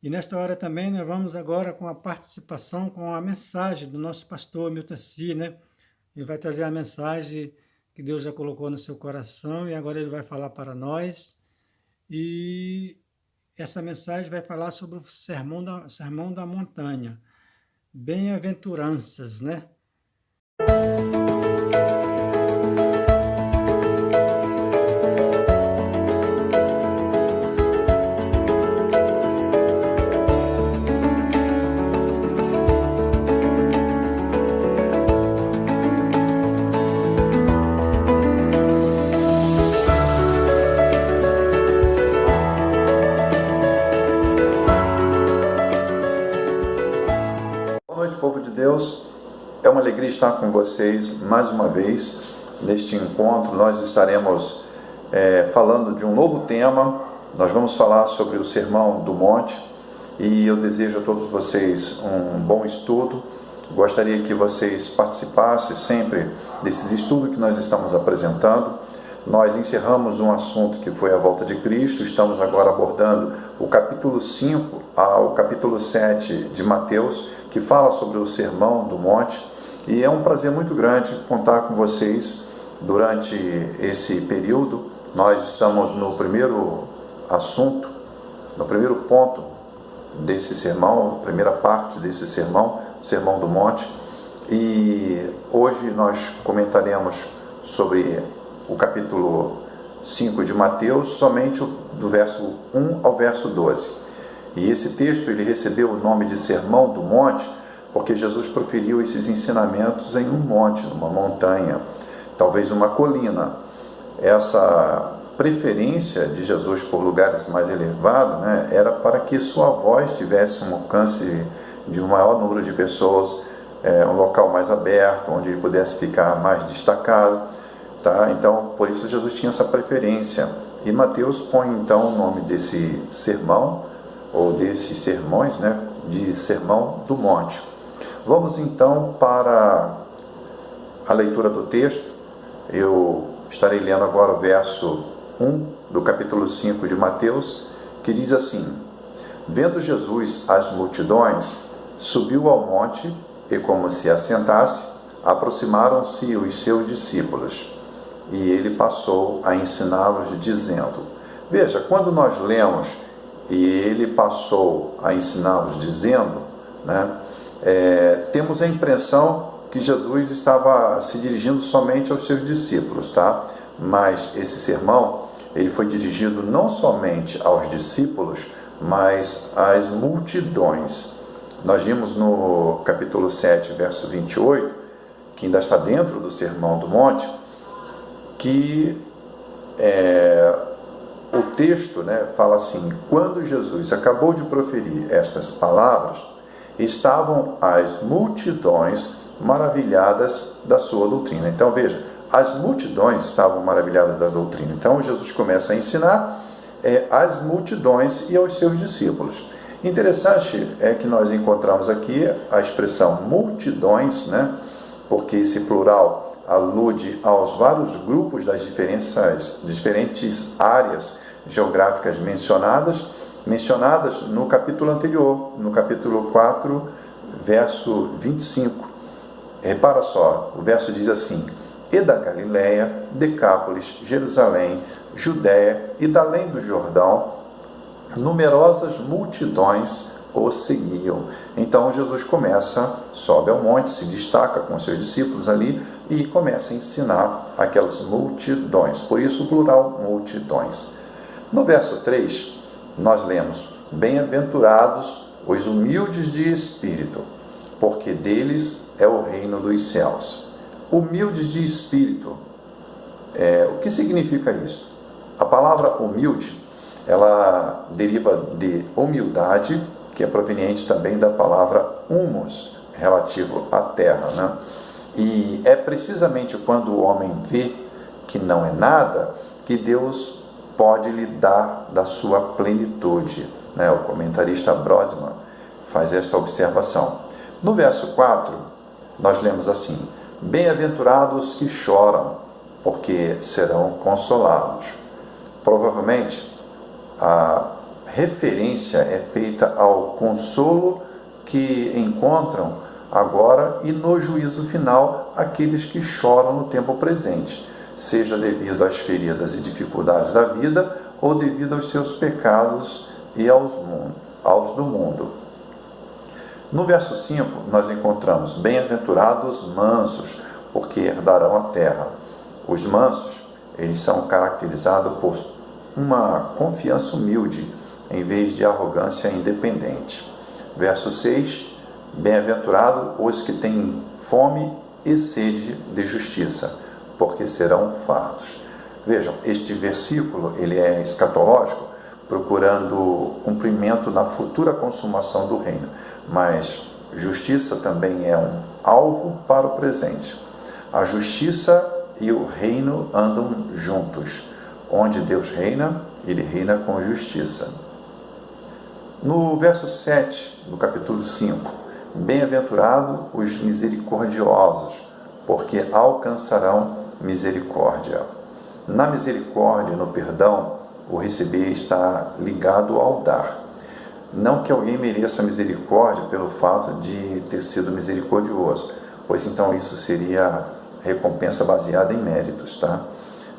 E nesta hora também nós vamos agora com a participação, com a mensagem do nosso pastor Milton Si, né? Ele vai trazer a mensagem que Deus já colocou no seu coração e agora ele vai falar para nós. E essa mensagem vai falar sobre o sermão da montanha. Bem-aventuranças, né? Boa noite, povo de Deus. É uma alegria estar com vocês mais uma vez neste encontro. Nós estaremos falando de um novo tema. Nós vamos falar sobre o Sermão do Monte e eu desejo a todos vocês um bom estudo. Gostaria que vocês participassem sempre desses estudos que nós estamos apresentando. Nós encerramos um assunto que foi a volta de Cristo. Estamos agora abordando o capítulo 5 ao capítulo 7 de Mateus, que fala sobre o Sermão do Monte, e é um prazer muito grande contar com vocês durante esse período. Nós estamos no primeiro assunto, no primeiro ponto desse sermão, primeira parte desse sermão, Sermão do Monte, e hoje nós comentaremos sobre o capítulo 5 de Mateus, somente do verso 1 ao verso 12. E esse texto ele recebeu o nome de Sermão do Monte porque Jesus proferiu esses ensinamentos em um monte, numa montanha, talvez uma colina. Essa preferência de Jesus por lugares mais elevados, né, era para que sua voz tivesse um alcance de um maior número de pessoas, um local mais aberto, onde ele pudesse ficar mais destacado. Tá? Então, por isso Jesus tinha essa preferência. E Mateus põe então o nome desse sermão, ou desses sermões, né, de Sermão do Monte. Vamos então para a leitura do texto. Eu estarei lendo agora o verso 1 do capítulo 5 de Mateus, que diz assim: Vendo Jesus as multidões, subiu ao monte e, como se assentasse, aproximaram-se os seus discípulos. E ele passou a ensiná-los, dizendo... Veja, quando nós lemos e ele passou a ensiná-los dizendo, né, temos a impressão que Jesus estava se dirigindo somente aos seus discípulos, tá? Mas esse sermão ele foi dirigido não somente aos discípulos, mas às multidões. Nós vimos no capítulo 7, verso 28, que ainda está dentro do Sermão do Monte, que o texto, né, fala assim: quando Jesus acabou de proferir estas palavras, estavam as multidões maravilhadas da sua doutrina. Então veja, as multidões estavam maravilhadas da doutrina. Então Jesus começa a ensinar às multidões e aos seus discípulos. Interessante é que nós encontramos aqui a expressão multidões, né, porque esse plural alude aos vários grupos das diferentes áreas geográficas mencionadas no capítulo anterior, no capítulo 4, verso 25. Repara só, o verso diz assim: E da Galiléia, Decápolis, Jerusalém, Judéia e da além do Jordão, numerosas multidões o seguiam. Então Jesus sobe ao monte, se destaca com seus discípulos ali e começa a ensinar aquelas multidões. Por isso o plural, multidões. No verso 3, nós lemos: Bem-aventurados os humildes de espírito, porque deles é o reino dos céus. Humildes de espírito. O que significa isso? A palavra humilde, ela deriva de humildade, que é proveniente também da palavra humus, relativo à terra, né? E é precisamente quando o homem vê que não é nada, que Deus pode lhe dar da sua plenitude, né? O comentarista Brodmann faz esta observação. No verso 4, nós lemos assim: Bem-aventurados que choram, porque serão consolados. Provavelmente, a referência é feita ao consolo que encontram agora e no juízo final aqueles que choram no tempo presente, seja devido às feridas e dificuldades da vida ou devido aos seus pecados e aos do mundo. No verso 5, nós encontramos: bem-aventurados mansos, porque herdarão a terra. Os mansos, eles são caracterizados por uma confiança humilde, em vez de arrogância independente. Verso 6, bem-aventurados os que têm fome e sede de justiça, porque serão fartos. Vejam, este versículo ele é escatológico, procurando cumprimento na futura consumação do reino, mas justiça também é um alvo para o presente. A justiça e o reino andam juntos. Onde Deus reina, ele reina com justiça. No verso 7 do capítulo 5, bem-aventurados os misericordiosos, porque alcançarão misericórdia. Na misericórdia e no perdão, o receber está ligado ao dar. Não que alguém mereça misericórdia pelo fato de ter sido misericordioso, pois então isso seria recompensa baseada em méritos, tá?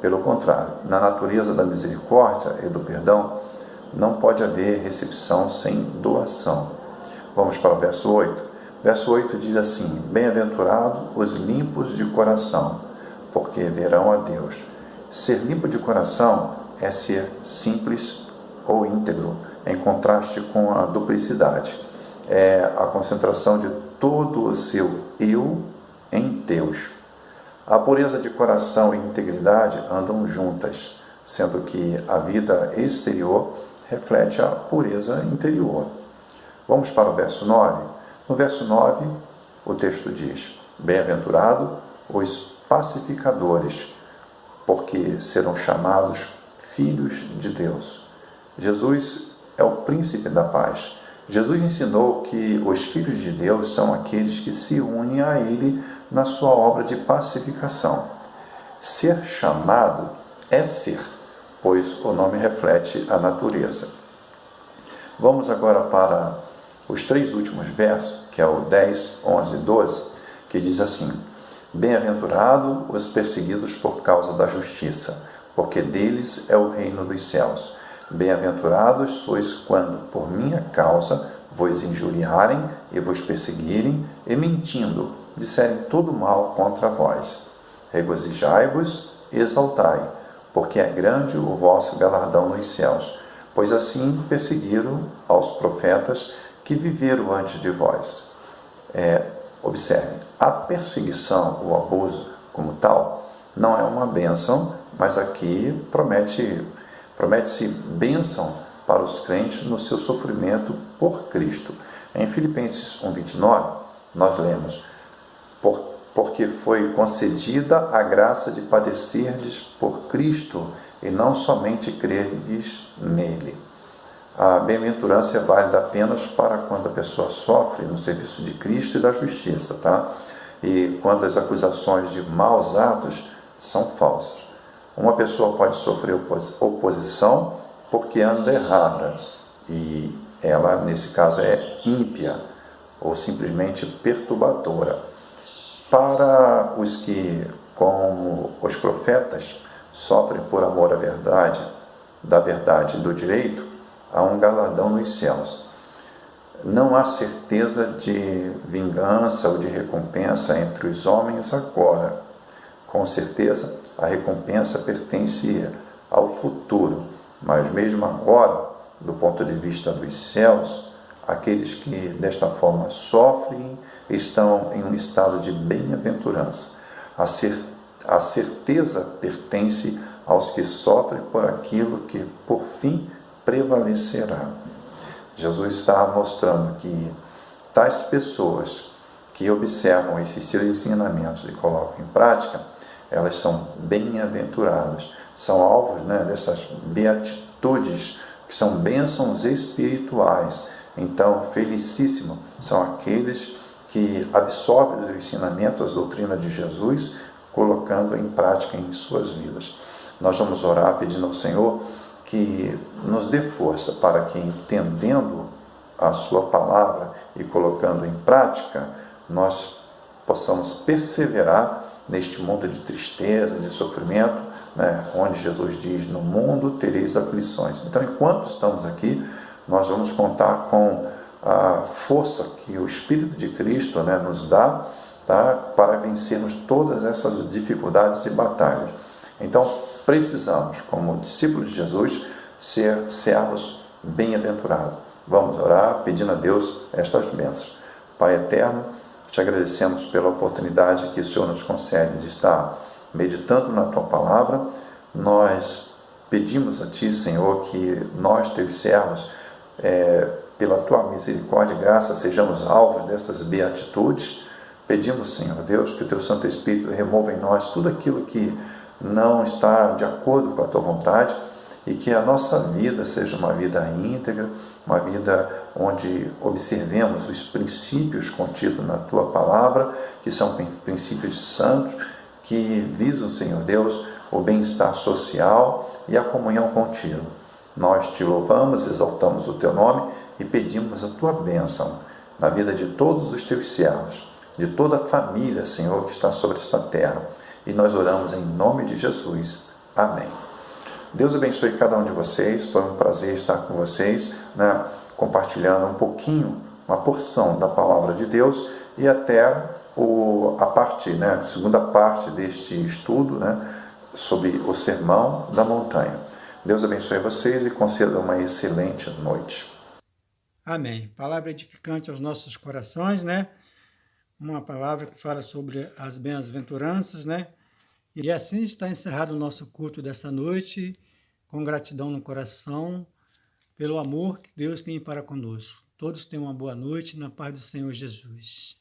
Pelo contrário, na natureza da misericórdia e do perdão, não pode haver recepção sem doação. Vamos para o verso 8. Verso 8 diz assim: bem-aventurados os limpos de coração, porque verão a Deus. Ser limpo de coração é ser simples ou íntegro, em contraste com a duplicidade. É a concentração de todo o seu eu em Deus. A pureza de coração e integridade andam juntas, sendo que a vida exterior reflete a pureza interior. Vamos para o verso 9. No verso 9, o texto diz: bem-aventurados os pacificadores, porque serão chamados filhos de Deus. Jesus é o príncipe da paz. Jesus ensinou que os filhos de Deus são aqueles que se unem a Ele na sua obra de pacificação. Ser chamado é ser, pois o nome reflete a natureza. Vamos agora para os 3 últimos versos, que é o 10, 11 e 12, que diz assim: bem-aventurados os perseguidos por causa da justiça, porque deles é o reino dos céus. Bem-aventurados sois quando, por minha causa, vos injuriarem e vos perseguirem, e mentindo, disserem todo mal contra vós. Regozijai-vos e exaltai, porque é grande o vosso galardão nos céus, pois assim perseguiram aos profetas que viveram antes de vós. Observe, a perseguição, o abuso como tal, não é uma bênção, mas aqui promete-se bênção para os crentes no seu sofrimento por Cristo. Em Filipenses 1,29, nós lemos: porque foi concedida a graça de padecerdes por Cristo e não somente crerdes nele. A bem-aventurança é válida apenas para quando a pessoa sofre no serviço de Cristo e da justiça, tá? E quando as acusações de maus atos são falsas. Uma pessoa pode sofrer oposição porque anda errada, e ela, nesse caso, é ímpia ou simplesmente perturbadora. Para os que, como os profetas, sofrem por amor à verdade, da verdade e do direito, há um galardão nos céus. Não há certeza de vingança ou de recompensa entre os homens agora. Com certeza, a recompensa pertence ao futuro, mas mesmo agora, do ponto de vista dos céus, aqueles que desta forma sofrem estão em um estado de bem-aventurança. A certeza pertence aos que sofrem por aquilo que, por fim, prevalecerá. Jesus está mostrando que tais pessoas que observam esses seus ensinamentos e colocam em prática, elas são bem-aventuradas, são alvos, dessas beatitudes, que são bênçãos espirituais. Então, felicíssimo são aqueles que absorvem o ensinamento, as doutrinas de Jesus, colocando em prática em suas vidas. Nós vamos orar pedindo ao Senhor que nos dê força para que, entendendo a sua palavra e colocando em prática, nós possamos perseverar neste mundo de tristeza, de sofrimento, né, onde Jesus diz: no mundo tereis aflições. Então, enquanto estamos aqui, nós vamos contar com a força que o Espírito de Cristo, né, nos dá, tá, para vencermos todas essas dificuldades e batalhas. Então, precisamos, como discípulos de Jesus, ser servos bem-aventurados. Vamos orar pedindo a Deus estas bênçãos. Pai eterno, te agradecemos pela oportunidade que o Senhor nos concede de estar meditando na Tua Palavra. Nós pedimos a Ti, Senhor, que nós, Teus servos, pela Tua misericórdia e graça, sejamos alvos dessas beatitudes. Pedimos, Senhor Deus, que o Teu Santo Espírito remova em nós tudo aquilo que não está de acordo com a Tua vontade e que a nossa vida seja uma vida íntegra, uma vida onde observemos os princípios contidos na Tua Palavra, que são princípios santos, que visam, Senhor Deus, o bem-estar social e a comunhão contigo. Nós Te louvamos, exaltamos o Teu nome e pedimos a Tua bênção na vida de todos os Teus servos, de toda a família, Senhor, que está sobre esta terra. E nós oramos em nome de Jesus. Amém. Deus abençoe cada um de vocês. Foi um prazer estar com vocês, né, compartilhando um pouquinho, uma porção da palavra de Deus e até a parte, né, segunda parte deste estudo, né, sobre o Sermão da Montanha. Deus abençoe vocês e conceda uma excelente noite. Amém. Palavra edificante aos nossos corações, né? Uma palavra que fala sobre as bem-aventuranças, né? E assim está encerrado o nosso culto dessa noite, com gratidão no coração, pelo amor que Deus tem para conosco. Todos tenham uma boa noite, na paz do Senhor Jesus.